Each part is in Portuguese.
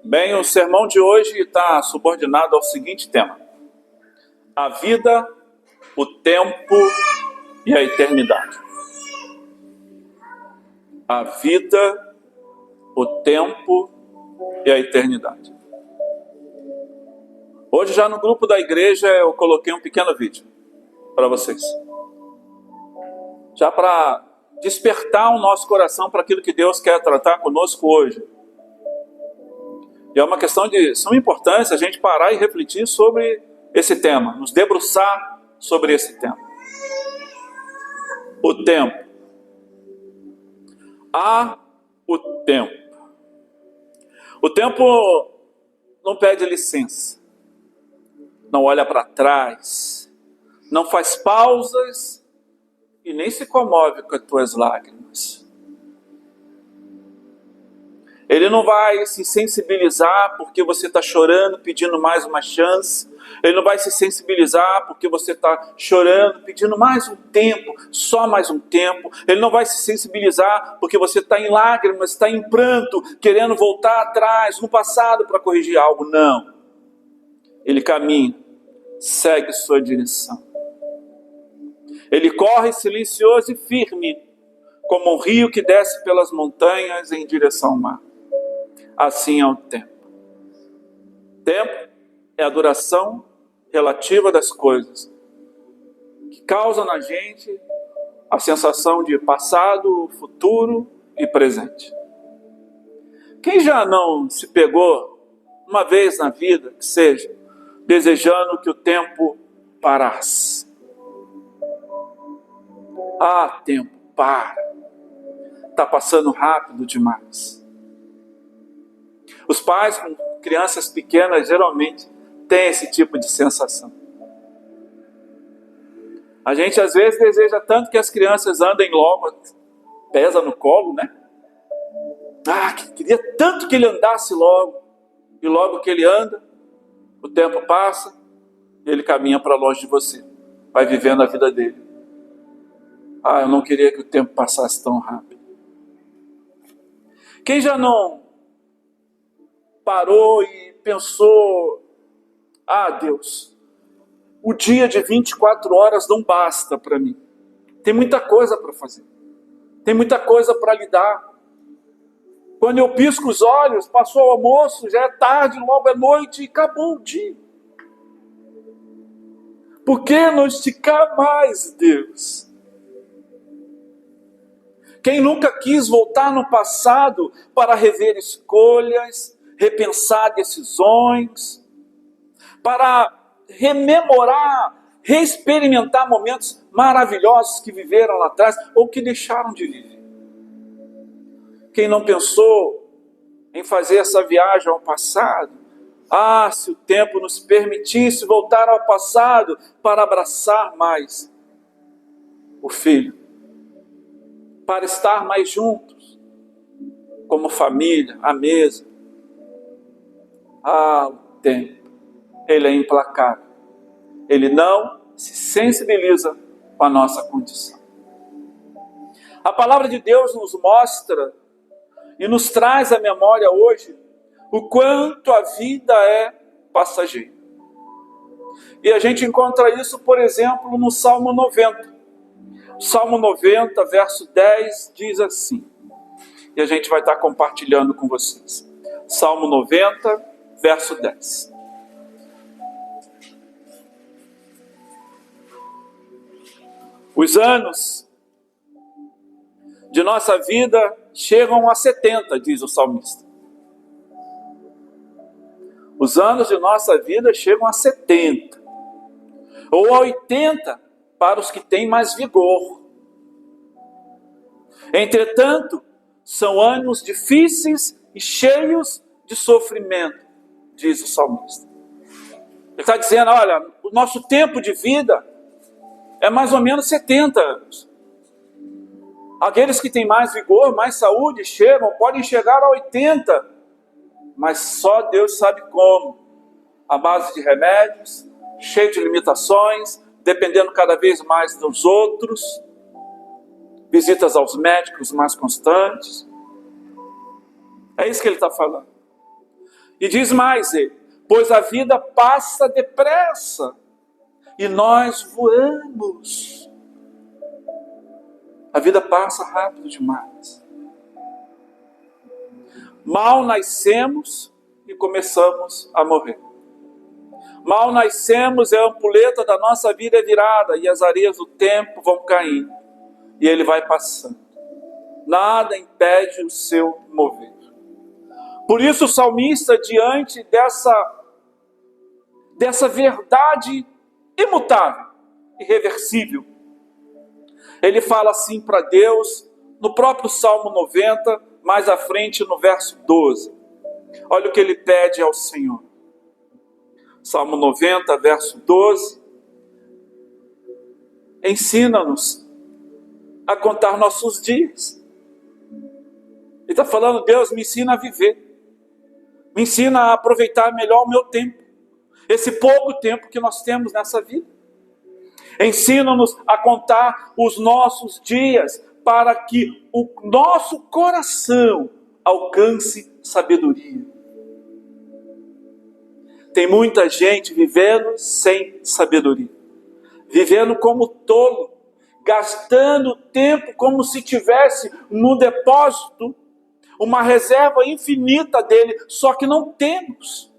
Bem, o sermão de hoje está subordinado ao seguinte tema: a vida, o tempo e a eternidade. A vida, o tempo e a eternidade. Hoje, já no grupo da igreja, eu coloquei um pequeno vídeo para vocês. Já para despertar o nosso coração para aquilo que Deus quer tratar conosco hoje. E é uma questão de suma importância a gente parar e refletir sobre esse tema, nos debruçar sobre esse tema. O tempo. O tempo. O tempo não pede licença, não olha para trás, não faz pausas e nem se comove com as tuas lágrimas. Ele não vai se sensibilizar porque você está chorando, pedindo mais uma chance. Ele não vai se sensibilizar porque você está chorando, pedindo mais um tempo, só mais um tempo. Ele não vai se sensibilizar porque você está em lágrimas, está em pranto, querendo voltar atrás, no passado para corrigir algo. Não. Ele caminha, segue sua direção. Ele corre silencioso e firme, como um rio que desce pelas montanhas em direção ao mar. Assim é o tempo. Tempo é a duração relativa das coisas, que causa na gente a sensação de passado, futuro e presente. Quem já não se pegou uma vez na vida, que seja, desejando que o tempo parasse? Tempo, para. Está passando rápido demais. Os pais com crianças pequenas geralmente têm esse tipo de sensação. A gente às vezes deseja tanto que as crianças andem logo, pesa no colo, né? Queria tanto que ele andasse logo. E logo que ele anda, o tempo passa e ele caminha para longe de você. Vai vivendo a vida dele. Eu não queria que o tempo passasse tão rápido. Quem já não parou e pensou: Deus, o dia de 24 horas não basta para mim. Tem muita coisa para fazer. Tem muita coisa para lidar. Quando eu pisco os olhos, passou o almoço, já é tarde, logo é noite e acabou o dia. Por que não esticar mais, Deus? Quem nunca quis voltar no passado para rever escolhas, repensar decisões, para rememorar, reexperimentar momentos maravilhosos que viveram lá atrás ou que deixaram de viver? Quem não pensou em fazer essa viagem ao passado? Se o tempo nos permitisse voltar ao passado para abraçar mais o filho, para estar mais juntos, como família, à mesa. O tempo, ele é implacável. Ele não se sensibiliza com a nossa condição. A palavra de Deus nos mostra e nos traz à memória hoje o quanto a vida é passageira. E a gente encontra isso, por exemplo, no Salmo 90. O Salmo 90, verso 10, diz assim, e a gente vai estar compartilhando com vocês. Salmo 90, verso 10. Os anos de nossa vida chegam a 70, diz o salmista. Os anos de nossa vida chegam a 70. Ou a 80 para os que têm mais vigor. Entretanto, são anos difíceis e cheios de sofrimento, diz o salmista. Ele está dizendo, olha, o nosso tempo de vida é mais ou menos 70 anos. Aqueles que têm mais vigor, mais saúde, podem chegar a 80, mas só Deus sabe como. À base de remédios, cheio de limitações, dependendo cada vez mais dos outros, visitas aos médicos mais constantes. É isso que ele está falando. E diz mais ele: pois a vida passa depressa e nós voamos. A vida passa rápido demais. Mal nascemos e começamos a morrer. Mal nascemos e a ampulheta da nossa vida é virada e as areias do tempo vão caindo e ele vai passando. Nada impede o seu mover. Por isso o salmista, diante dessa verdade imutável, irreversível, ele fala assim para Deus, no próprio Salmo 90, mais à frente no verso 12. Olha o que ele pede ao Senhor. Salmo 90, verso 12. Ensina-nos a contar nossos dias. Ele está falando: Deus, me ensina a viver. Me ensina a aproveitar melhor o meu tempo. Esse pouco tempo que nós temos nessa vida. Ensina-nos a contar os nossos dias para que o nosso coração alcance sabedoria. Tem muita gente vivendo sem sabedoria. Vivendo como tolo. Gastando tempo como se tivesse no depósito uma reserva infinita dele, só que não temos.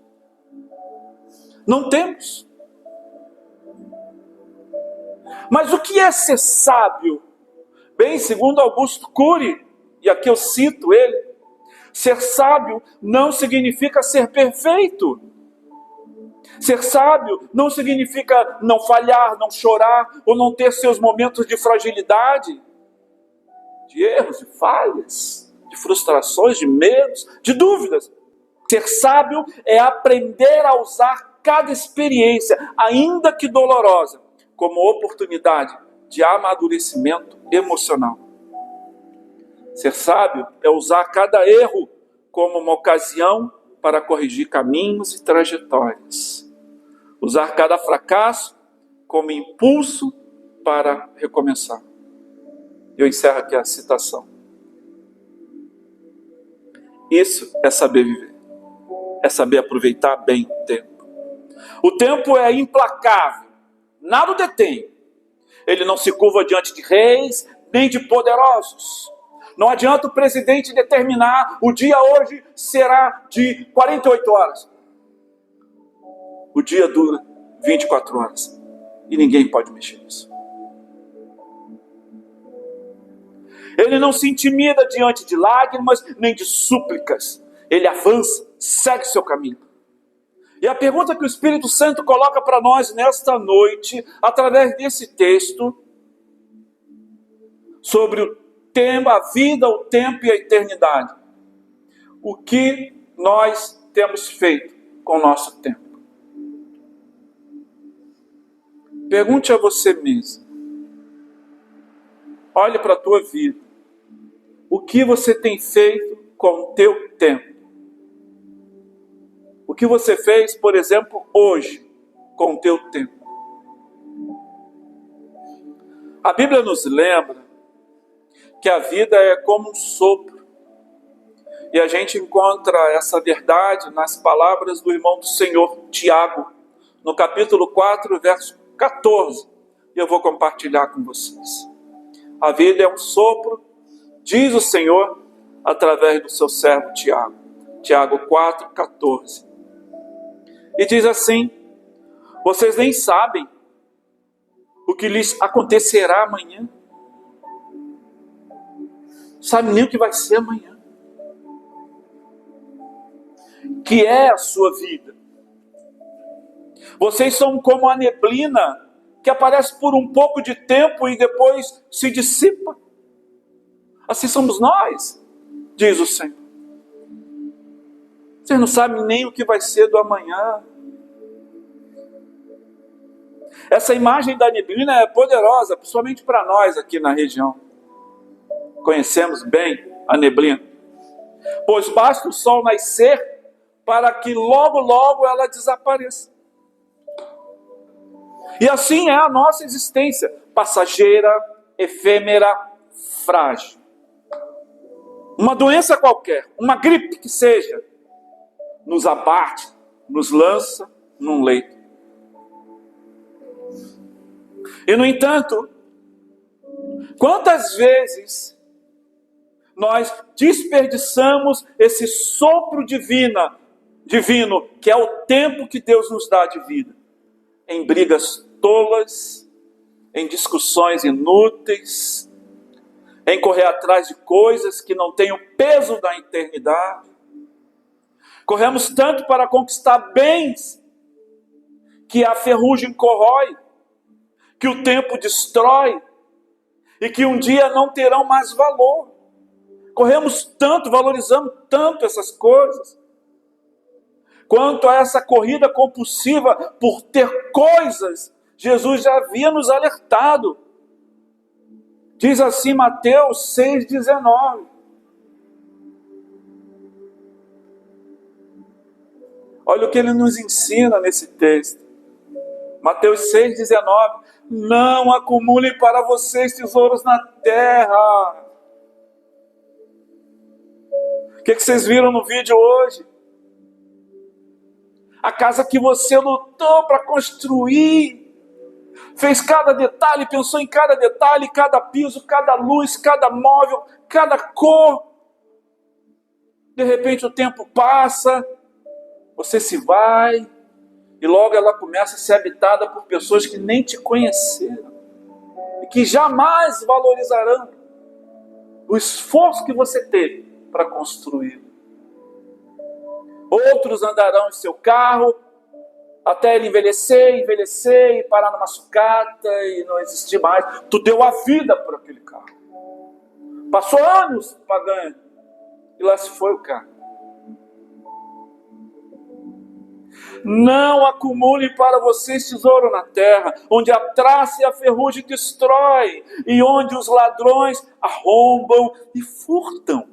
Não temos. Mas o que é ser sábio? Bem, segundo Augusto Cury, e aqui eu cito ele, ser sábio não significa ser perfeito. Ser sábio não significa não falhar, não chorar, ou não ter seus momentos de fragilidade, de erros, de falhas, de frustrações, de medos, de dúvidas. Ser sábio é aprender a usar cada experiência, ainda que dolorosa, como oportunidade de amadurecimento emocional. Ser sábio é usar cada erro como uma ocasião para corrigir caminhos e trajetórias. Usar cada fracasso como impulso para recomeçar. Eu encerro aqui a citação. Isso é saber viver. É saber aproveitar bem o tempo. O tempo é implacável. Nada o detém. Ele não se curva diante de reis, nem de poderosos. Não adianta o presidente determinar: o dia hoje será de 48 horas. O dia dura 24 horas. E ninguém pode mexer nisso. Ele não se intimida diante de lágrimas, nem de súplicas. Ele avança, segue seu caminho. E a pergunta que o Espírito Santo coloca para nós nesta noite, através desse texto, sobre o tema, a vida, o tempo e a eternidade. O que nós temos feito com o nosso tempo? Pergunte a você mesmo. Olhe para a tua vida. O que você tem feito com o teu tempo? O que você fez, por exemplo, hoje, com o teu tempo? A Bíblia nos lembra que a vida é como um sopro. E a gente encontra essa verdade nas palavras do irmão do Senhor, Tiago, no capítulo 4, verso 14. E eu vou compartilhar com vocês. A vida é um sopro, diz o Senhor, através do seu servo Tiago. Tiago 4, 14. E diz assim: vocês nem sabem o que lhes acontecerá amanhã. Sabe nem o que vai ser amanhã. Que é a sua vida. Vocês são como a neblina que aparece por um pouco de tempo e depois se dissipa. Assim somos nós, diz o Senhor. Vocês não sabem nem o que vai ser do amanhã. Essa imagem da neblina é poderosa, principalmente para nós aqui na região. Conhecemos bem a neblina. Pois basta o sol nascer para que logo, logo ela desapareça. E assim é a nossa existência, passageira, efêmera, frágil. Uma doença qualquer, uma gripe que seja, nos abate, nos lança num leito. E no entanto, quantas vezes nós desperdiçamos esse sopro divino, que é o tempo que Deus nos dá de vida, em brigas tolas, em discussões inúteis, em correr atrás de coisas que não têm o peso da eternidade. Corremos tanto para conquistar bens que a ferrugem corrói, que o tempo destrói e que um dia não terão mais valor. Corremos tanto, valorizamos tanto essas coisas. Quanto a essa corrida compulsiva por ter coisas, Jesus já havia nos alertado. Diz assim Mateus 6,19. Olha o que ele nos ensina nesse texto. Mateus 6,19. Não acumulem para vocês tesouros na terra. O que vocês viram no vídeo hoje? A casa que você lutou para construir, fez cada detalhe, pensou em cada detalhe, cada piso, cada luz, cada móvel, cada cor. De repente o tempo passa, você se vai, e logo ela começa a ser habitada por pessoas que nem te conheceram, e que jamais valorizarão o esforço que você teve para construí-lo. Outros andarão em seu carro até ele envelhecer e parar numa sucata e não existir mais. Tu deu a vida por aquele carro. Passou anos pagando e lá se foi o carro. Não acumule para vocês tesouro na terra, onde a traça e a ferrugem destrói, e onde os ladrões arrombam e furtam.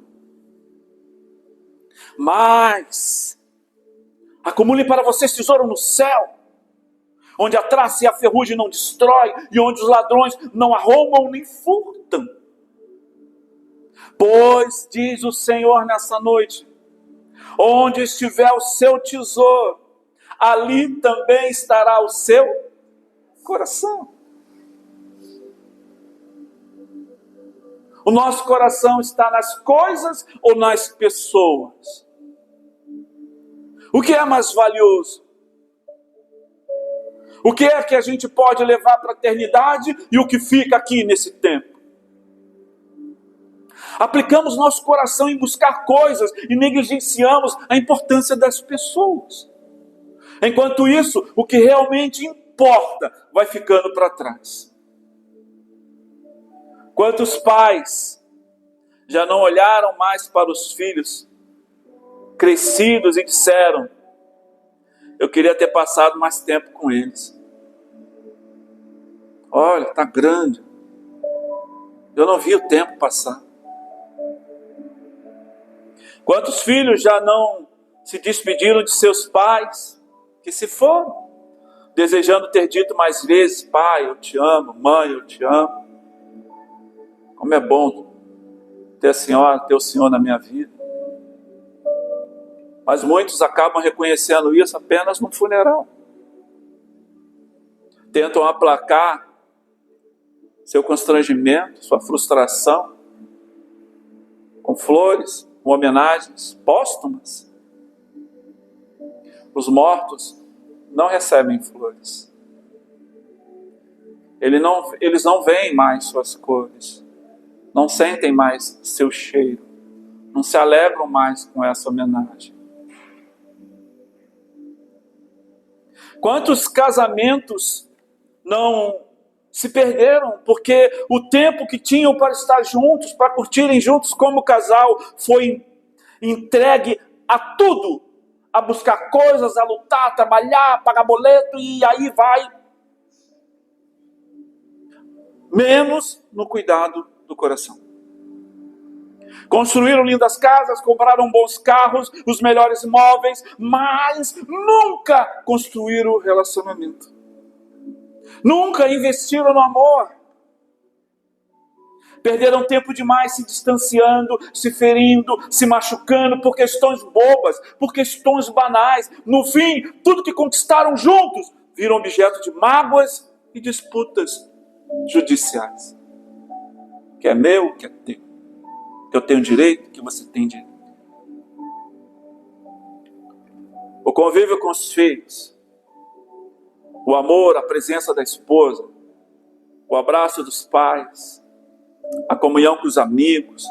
Mas acumule para vocês tesouro no céu, onde a traça e a ferrugem não destrói, e onde os ladrões não arrombam nem furtam. Pois, diz o Senhor nessa noite, onde estiver o seu tesouro, ali também estará o seu coração. O nosso coração está nas coisas ou nas pessoas? O que é mais valioso? O que é que a gente pode levar para a eternidade e o que fica aqui nesse tempo? Aplicamos nosso coração em buscar coisas e negligenciamos a importância das pessoas. Enquanto isso, o que realmente importa vai ficando para trás. Quantos pais já não olharam mais para os filhos crescidos e disseram: eu queria ter passado mais tempo com eles. Olha, está grande. Eu não vi o tempo passar. Quantos filhos já não se despediram de seus pais, que se foram, desejando ter dito mais vezes: pai, eu te amo, mãe, eu te amo. Como é bom ter o Senhor na minha vida. Mas muitos acabam reconhecendo isso apenas no funeral. Tentam aplacar seu constrangimento, sua frustração, com flores, com homenagens póstumas. Os mortos não recebem flores. Eles não veem mais suas cores, não sentem mais seu cheiro, não se alegram mais com essa homenagem. Quantos casamentos não se perderam porque o tempo que tinham para estar juntos, para curtirem juntos como casal, foi entregue a tudo, a buscar coisas, a lutar, a trabalhar, pagar boleto e aí vai. Menos no cuidado do coração. Construíram lindas casas, compraram bons carros, os melhores móveis, mas nunca construíram o relacionamento. Nunca investiram no amor. Perderam tempo demais se distanciando, se ferindo, se machucando por questões bobas, por questões banais. No fim, tudo que conquistaram juntos viram objeto de mágoas e disputas judiciais. Que é meu, que é teu. Que eu tenho direito, que você tem direito. O convívio com os filhos, o amor, a presença da esposa, o abraço dos pais, a comunhão com os amigos,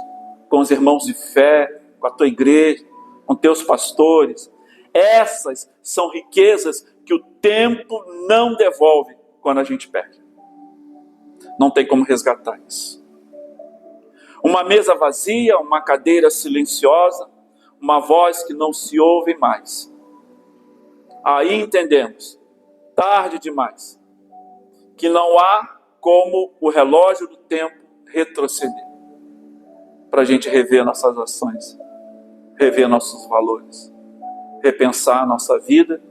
com os irmãos de fé, com a tua igreja, com teus pastores. Essas são riquezas que o tempo não devolve quando a gente perde. Não tem como resgatar isso. Uma mesa vazia, uma cadeira silenciosa, uma voz que não se ouve mais. Aí entendemos, tarde demais, que não há como o relógio do tempo retroceder, para a gente rever nossas ações, rever nossos valores, repensar a nossa vida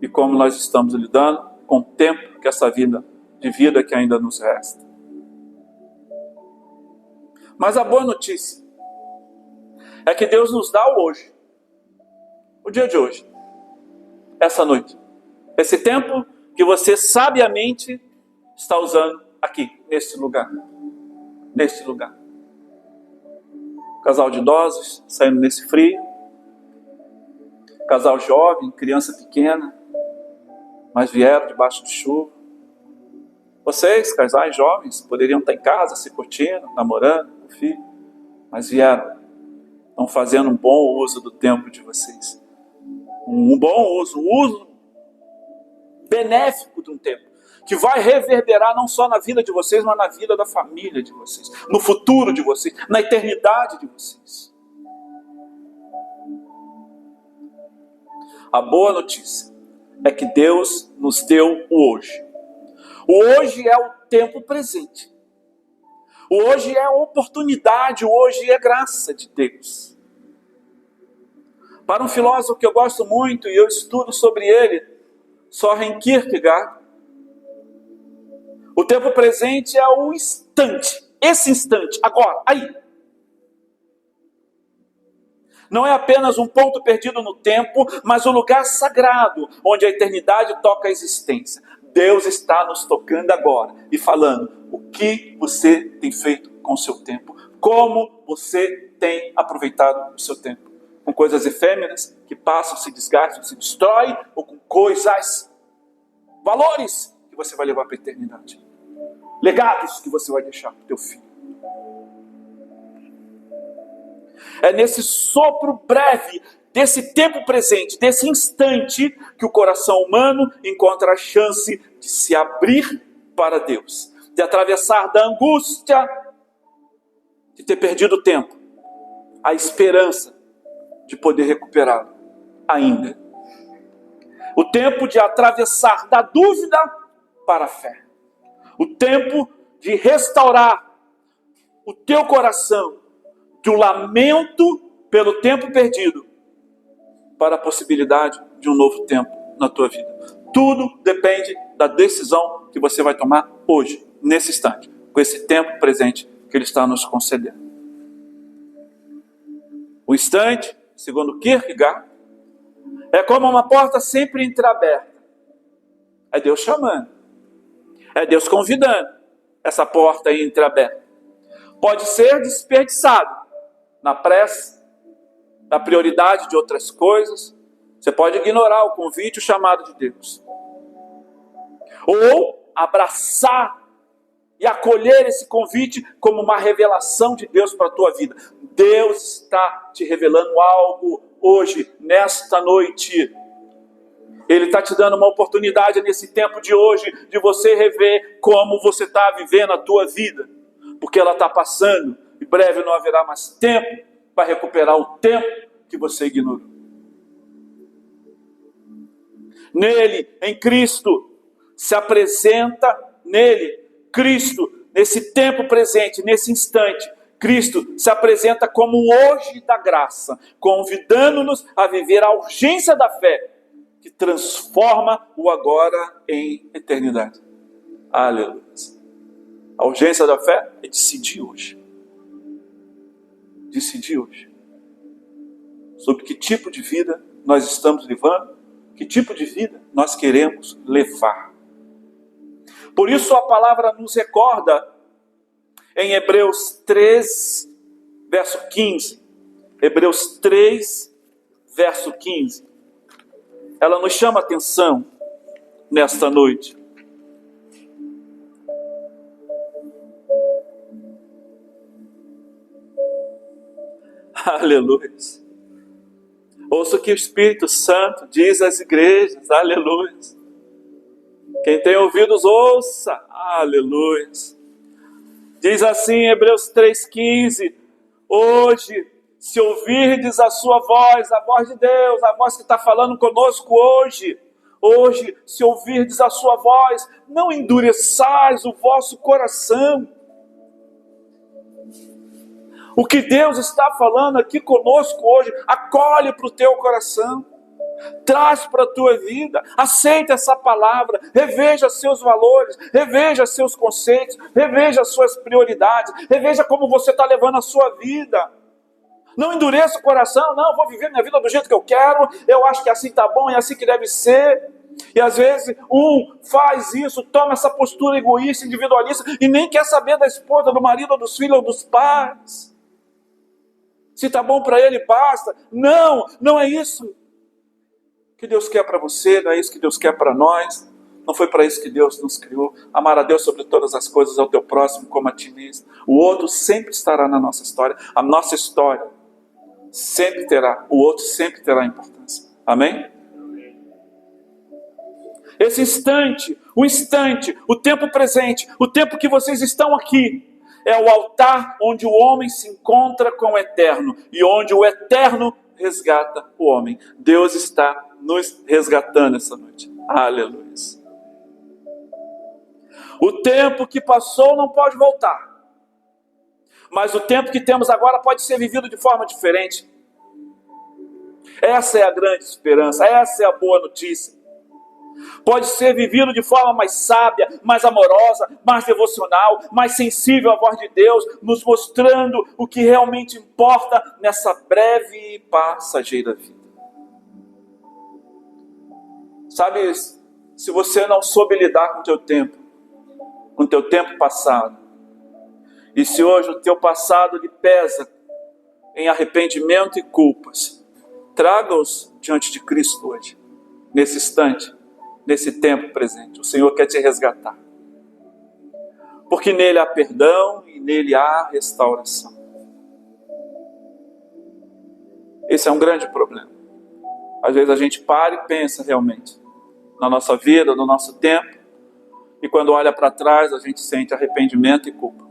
e como nós estamos lidando com o tempo que essa vida de vida que ainda nos resta. Mas a boa notícia é que Deus nos dá o hoje, o dia de hoje, essa noite, esse tempo que você sabiamente está usando aqui, neste lugar. Neste lugar. Casal de idosos saindo nesse frio, casal jovem, criança pequena, mas vieram debaixo de chuva. Vocês, casais jovens, poderiam estar em casa, se curtindo, namorando com o filho, mas vieram, estão fazendo um bom uso do tempo de vocês. Um bom uso, um uso benéfico de um tempo, que vai reverberar não só na vida de vocês, mas na vida da família de vocês, no futuro de vocês, na eternidade de vocês. A boa notícia é que Deus nos deu o hoje. O hoje é o tempo presente. O hoje é a oportunidade, o hoje é graça de Deus. Para um filósofo que eu gosto muito e eu estudo sobre ele, Søren Kierkegaard, o tempo presente é o instante, esse instante, agora, aí. Não é apenas um ponto perdido no tempo, mas um lugar sagrado, onde a eternidade toca a existência. Deus está nos tocando agora e falando o que você tem feito com o seu tempo, como você tem aproveitado o seu tempo. Com coisas efêmeras que passam, se desgastam, se destroem, ou com coisas, valores que você vai levar para a eternidade. Legados que você vai deixar para o teu filho. É nesse sopro breve, desse tempo presente, desse instante, que o coração humano encontra a chance de se abrir para Deus, de atravessar da angústia de ter perdido o tempo, a esperança de poder recuperá-lo ainda. O tempo de atravessar da dúvida para a fé. O tempo de restaurar o teu coração de um lamento pelo tempo perdido para a possibilidade de um novo tempo na tua vida. Tudo depende da decisão que você vai tomar hoje, nesse instante, com esse tempo presente que Ele está nos concedendo. O instante, segundo Kierkegaard, é como uma porta sempre entreaberta. É Deus chamando. É Deus convidando essa porta aí entreaberta. Pode ser desperdiçado na pressa, na prioridade de outras coisas. Você pode ignorar o convite, o chamado de Deus. Ou abraçar e acolher esse convite como uma revelação de Deus para a tua vida. Deus está te revelando algo hoje, nesta noite. Ele está te dando uma oportunidade nesse tempo de hoje, de você rever como você está vivendo a tua vida. Porque ela está passando, em breve não haverá mais tempo para recuperar o tempo que você ignorou. Nele, em Cristo, se apresenta nele, Cristo, nesse tempo presente, nesse instante, Cristo se apresenta como o hoje da graça, convidando-nos a viver a urgência da fé, que transforma o agora em eternidade. Aleluia. A urgência da fé é decidir hoje. Decidir hoje. Sobre que tipo de vida nós estamos levando, que tipo de vida nós queremos levar. Por isso a palavra nos recorda em Hebreus 3, verso 15. Hebreus 3, verso 15. Ela nos chama a atenção nesta noite. Aleluia. Ouça o que o Espírito Santo diz às igrejas. Aleluia. Quem tem ouvidos, ouça. Aleluia. Diz assim em Hebreus 3,15. Hoje, se ouvirdes a sua voz, a voz de Deus, a voz que está falando conosco hoje, se ouvirdes a sua voz, não endureçais o vosso coração. O que Deus está falando aqui conosco hoje, acolhe para o teu coração, traz para a tua vida, aceita essa palavra, reveja seus valores, reveja seus conceitos, reveja suas prioridades, reveja como você está levando a sua vida. Não endureça o coração, não, vou viver minha vida do jeito que eu quero, eu acho que assim está bom, é assim que deve ser. E às vezes faz isso, toma essa postura egoísta, individualista, e nem quer saber da esposa, do marido, ou dos filhos, ou dos pais. Se está bom para ele, basta. Não é isso que Deus quer para você, não é isso que Deus quer para nós. Não foi para isso que Deus nos criou. Amar a Deus sobre todas as coisas, ao teu próximo como a ti mesmo. O outro sempre estará na nossa história. A nossa história sempre terá, o outro sempre terá importância. Amém? Esse instante, o tempo presente, o tempo que vocês estão aqui, é o altar onde o homem se encontra com o eterno e onde o eterno resgata o homem. Deus está nos resgatando essa noite. Aleluia. O tempo que passou não pode voltar. Mas o tempo que temos agora pode ser vivido de forma diferente. Essa é a grande esperança, essa é a boa notícia. Pode ser vivido de forma mais sábia, mais amorosa, mais devocional, mais sensível à voz de Deus, nos mostrando o que realmente importa nessa breve e passageira vida. Sabe, se você não soube lidar com o teu tempo passado, e se hoje o teu passado lhe pesa em arrependimento e culpas, traga-os diante de Cristo hoje, nesse instante, nesse tempo presente. O Senhor quer te resgatar, porque nele há perdão e nele há restauração. Esse é um grande problema. Às vezes a gente para e pensa realmente na nossa vida, no nosso tempo, e quando olha para trás a gente sente arrependimento e culpa.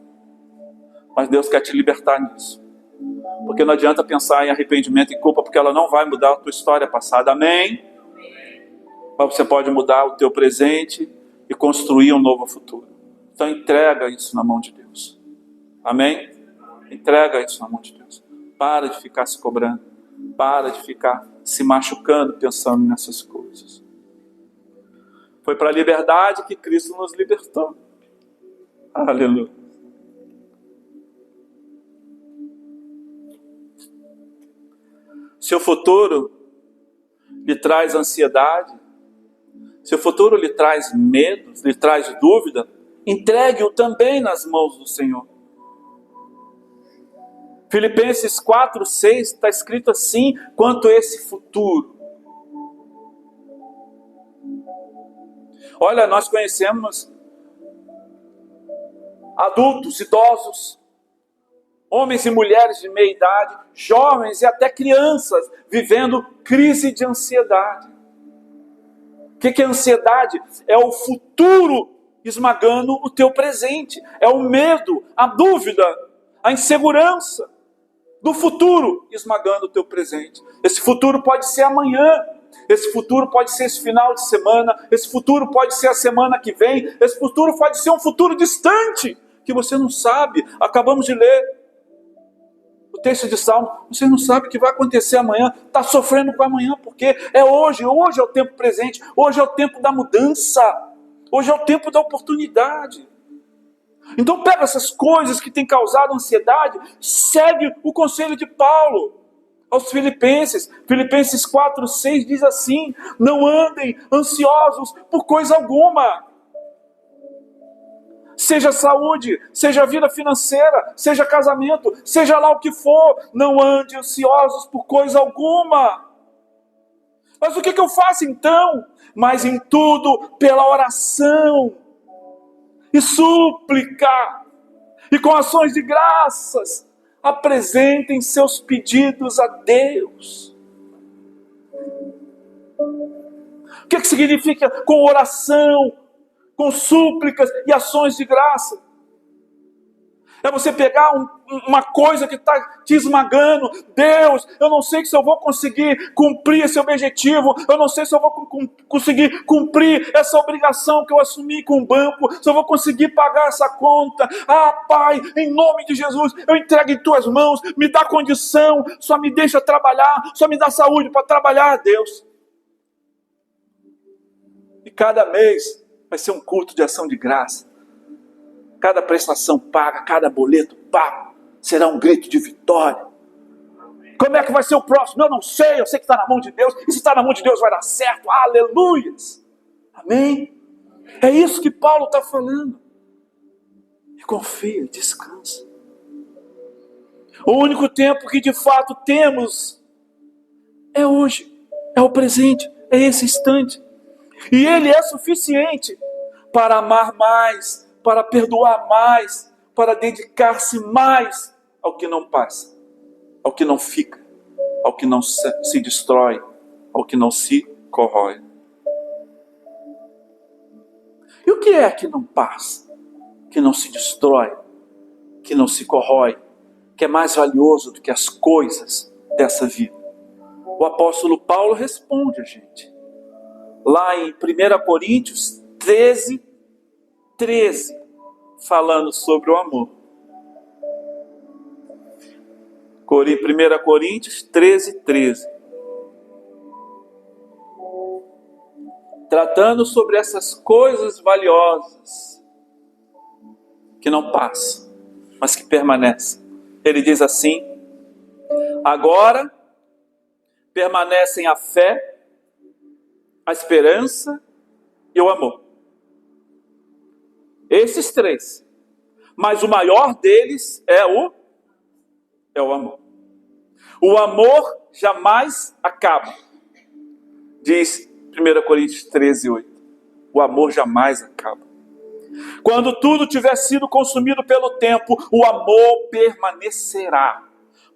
Mas Deus quer te libertar nisso, porque não adianta pensar em arrependimento e culpa, porque ela não vai mudar a tua história passada. Amém? Mas você pode mudar o teu presente e construir um novo futuro. Então entrega isso na mão de Deus. Amém? Entrega isso na mão de Deus. Para de ficar se cobrando. Para de ficar se machucando pensando nessas coisas. Foi para a liberdade que Cristo nos libertou. Aleluia. Seu futuro lhe traz ansiedade, seu futuro lhe traz medo, lhe traz dúvida, entregue-o também nas mãos do Senhor. Filipenses 4:6 está escrito assim, quanto a esse futuro. Olha, nós conhecemos adultos, idosos, homens e mulheres de meia idade, jovens e até crianças vivendo crise de ansiedade. O que é ansiedade? É o futuro esmagando o teu presente. É o medo, a dúvida, a insegurança do futuro esmagando o teu presente. Esse futuro pode ser amanhã. Esse futuro pode ser esse final de semana. Esse futuro pode ser a semana que vem. Esse futuro pode ser um futuro distante, que você não sabe. Acabamos de ler o texto de Salmo, você não sabe o que vai acontecer amanhã, está sofrendo com amanhã, porque é hoje é o tempo presente, hoje é o tempo da mudança, hoje é o tempo da oportunidade. Então pega essas coisas que têm causado ansiedade, segue o conselho de Paulo aos Filipenses. Filipenses 4:6 diz assim: não andem ansiosos por coisa alguma. Seja saúde, seja vida financeira, seja casamento, seja lá o que for, não ande ansiosos por coisa alguma. Mas o que eu faço então? Mas em tudo, pela oração e súplica, e com ações de graças, apresentem seus pedidos a Deus. O que significa com oração, com súplicas e ações de graça? É você pegar uma coisa que está te esmagando. Deus, eu não sei se eu vou conseguir cumprir esse objetivo. Eu não sei se eu vou conseguir cumprir essa obrigação que eu assumi com o banco. Se eu vou conseguir pagar essa conta. Ah, Pai, em nome de Jesus, eu entrego em tuas mãos. Me dá condição, só me deixa trabalhar. Só me dá saúde para trabalhar, Deus. E cada mês vai ser um culto de ação de graça. Cada prestação paga, cada boleto pago, será um grito de vitória. Como é que vai ser o próximo? Eu não sei, eu sei que está na mão de Deus. E se está na mão de Deus vai dar certo. Aleluias. Amém? É isso que Paulo está falando. E confia, descansa. O único tempo que de fato temos é hoje, é o presente, é esse instante. E ele é suficiente para amar mais, para perdoar mais, para dedicar-se mais ao que não passa, ao que não fica, ao que não se destrói, ao que não se corrói. E o que é que não passa, que não se destrói, que não se corrói, que é mais valioso do que as coisas dessa vida? O apóstolo Paulo responde a gente, lá em 1 Coríntios 13, falando sobre o amor. 1 Coríntios 13. Tratando sobre essas coisas valiosas que não passam, mas que permanecem. Ele diz assim: agora permanecem a fé, a esperança e o amor. Esses três. Mas o maior deles é o amor. O amor jamais acaba. Diz 1 Coríntios 13:8. O amor jamais acaba. Quando tudo tiver sido consumido pelo tempo, o amor permanecerá.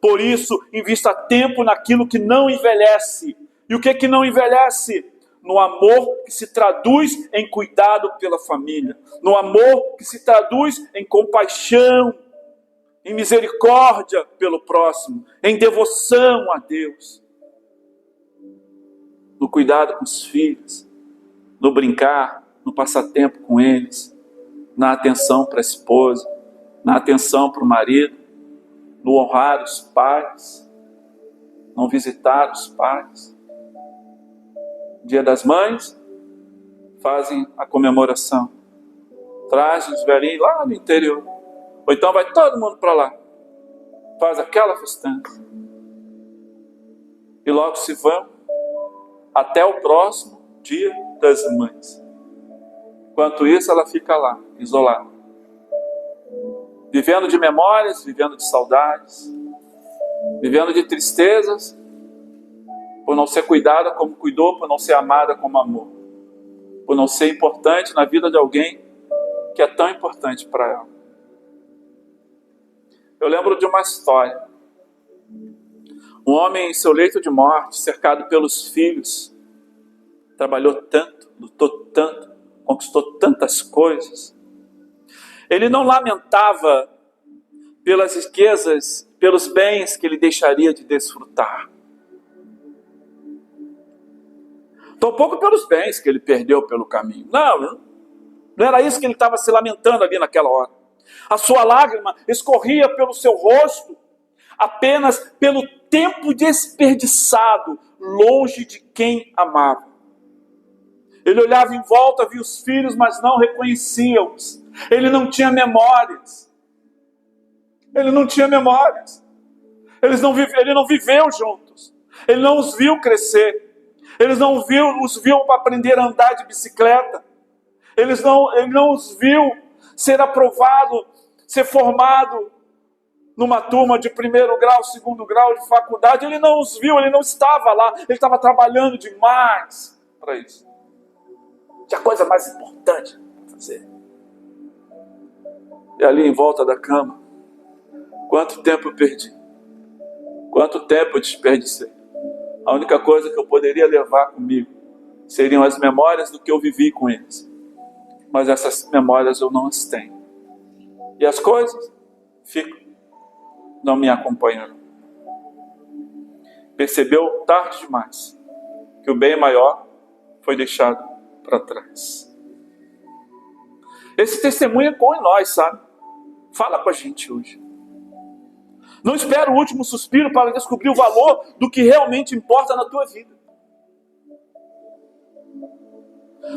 Por isso, invista tempo naquilo que não envelhece. E o que não envelhece? No amor que se traduz em cuidado pela família. No amor que se traduz em compaixão, em misericórdia pelo próximo, em devoção a Deus. No cuidado com os filhos, no brincar, no passar tempo com eles, na atenção para a esposa, na atenção para o marido, no honrar os pais, não visitar os pais. Dia das Mães, fazem a comemoração. Trazem os velhinhos lá no interior. Ou então vai todo mundo para lá. Faz aquela festança. E logo se vão até o próximo Dia das Mães. Enquanto isso, ela fica lá, isolada. Vivendo de memórias, vivendo de saudades. Vivendo de tristezas. Por não ser cuidada como cuidou, por não ser amada como amou. Por não ser importante na vida de alguém que é tão importante para ela. Eu lembro de uma história. Um homem em seu leito de morte, cercado pelos filhos, trabalhou tanto, lutou tanto, conquistou tantas coisas. Ele não lamentava pelas riquezas, pelos bens que ele deixaria de desfrutar. Tampouco pelos bens que ele perdeu pelo caminho. Não era isso que ele estava se lamentando ali naquela hora. A sua lágrima escorria pelo seu rosto apenas pelo tempo desperdiçado longe de quem amava. Ele olhava em volta, via os filhos, mas não reconhecia-os. Ele não tinha memórias. Ele não tinha memórias. Ele não viveu juntos. Ele não os viu crescer. Ele não os viu aprender a andar de bicicleta. Ele não os viu ser aprovado, ser formado numa turma de 1º grau, 2º grau de faculdade. Ele não os viu, ele não estava lá. Ele estava trabalhando demais para isso. Tinha coisa mais importante para fazer. E ali em volta da cama, quanto tempo eu perdi? Quanto tempo eu desperdicei? A única coisa que eu poderia levar comigo seriam as memórias do que eu vivi com eles. Mas essas memórias eu não as tenho. E as coisas ficam, não me acompanham. Percebeu tarde demais que o bem maior foi deixado para trás. Esse testemunho é com nós, sabe? Fala com a gente hoje. Não espera o último suspiro para descobrir o valor do que realmente importa na tua vida.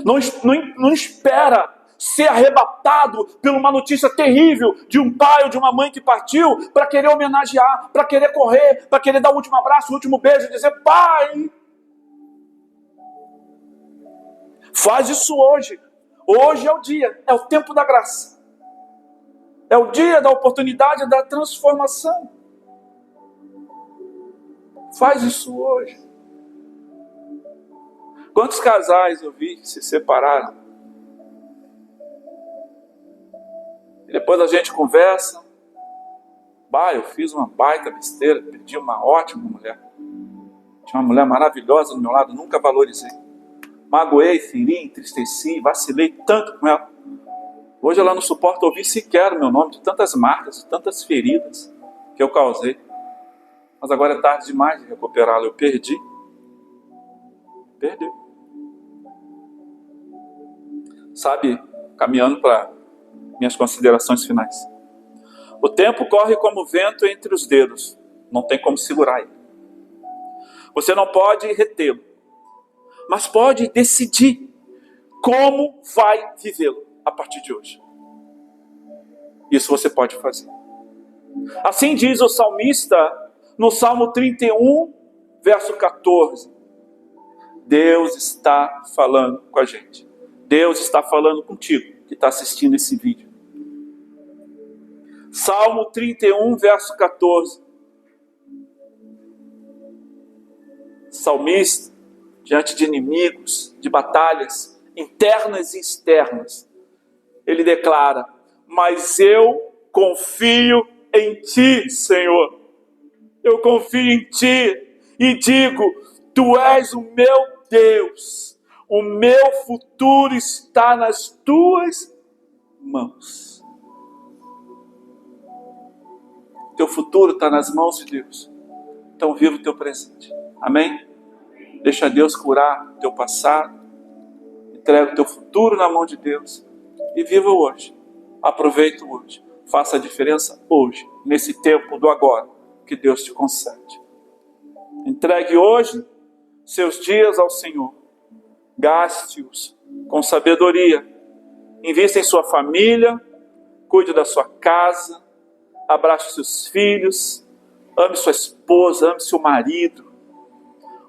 Não espera ser arrebatado por uma notícia terrível de um pai ou de uma mãe que partiu para querer homenagear, para querer correr, para querer dar o último abraço, o último beijo e dizer: pai! Faz isso hoje. Hoje é o dia, é o tempo da graça. É o dia da oportunidade da transformação. Faz isso hoje. Quantos casais eu vi se separaram? E depois a gente conversa. Eu fiz uma baita besteira, perdi uma ótima mulher. Tinha uma mulher maravilhosa do meu lado, nunca valorizei. Magoei, feri, entristeci, vacilei tanto com ela. Hoje ela não suporta ouvir sequer o meu nome, de tantas marcas, de tantas feridas que eu causei. Mas agora é tarde demais de recuperá-la. Eu perdi. Perdeu. Sabe, caminhando para minhas considerações finais. O tempo corre como vento entre os dedos. Não tem como segurar ele. Você não pode retê-lo. Mas pode decidir como vai vivê-lo a partir de hoje. Isso você pode fazer. Assim diz o salmista no Salmo 31, verso 14. Deus está falando com a gente. Deus está falando contigo que está assistindo esse vídeo. Salmo 31, verso 14. Salmista, diante de inimigos, de batalhas internas e externas, ele declara: mas eu confio em ti, Senhor. Eu confio em ti e digo: tu és o meu Deus. O meu futuro está nas tuas mãos. Teu futuro está nas mãos de Deus. Então viva o teu presente. Amém? Deixa Deus curar teu passado. Entrega o teu futuro na mão de Deus. E viva hoje. Aproveita hoje. Faça a diferença hoje. Nesse tempo do agora que Deus te concede. Entregue hoje seus dias ao Senhor. Gaste-os com sabedoria. Invista em sua família. Cuide da sua casa. Abrace seus filhos. Ame sua esposa. Ame seu marido.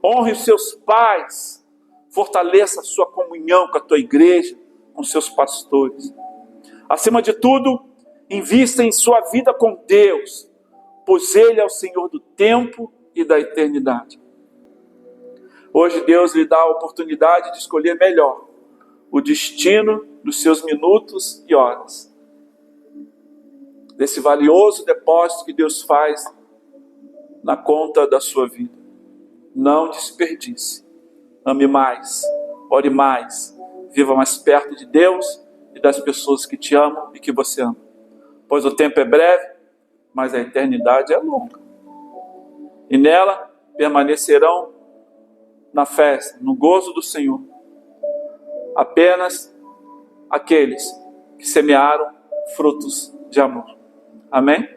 Honre os seus pais. Fortaleça a sua comunhão com a tua igreja, com seus pastores. Acima de tudo, invista em sua vida com Deus, pois Ele é o Senhor do tempo e da eternidade. Hoje Deus lhe dá a oportunidade de escolher melhor o destino dos seus minutos e horas. Desse valioso depósito que Deus faz na conta da sua vida. Não desperdice. Ame mais, ore mais, viva mais perto de Deus e das pessoas que te amam e que você ama. Pois o tempo é breve, mas a eternidade é longa. E nela permanecerão na festa, no gozo do Senhor, apenas aqueles que semearam frutos de amor. Amém?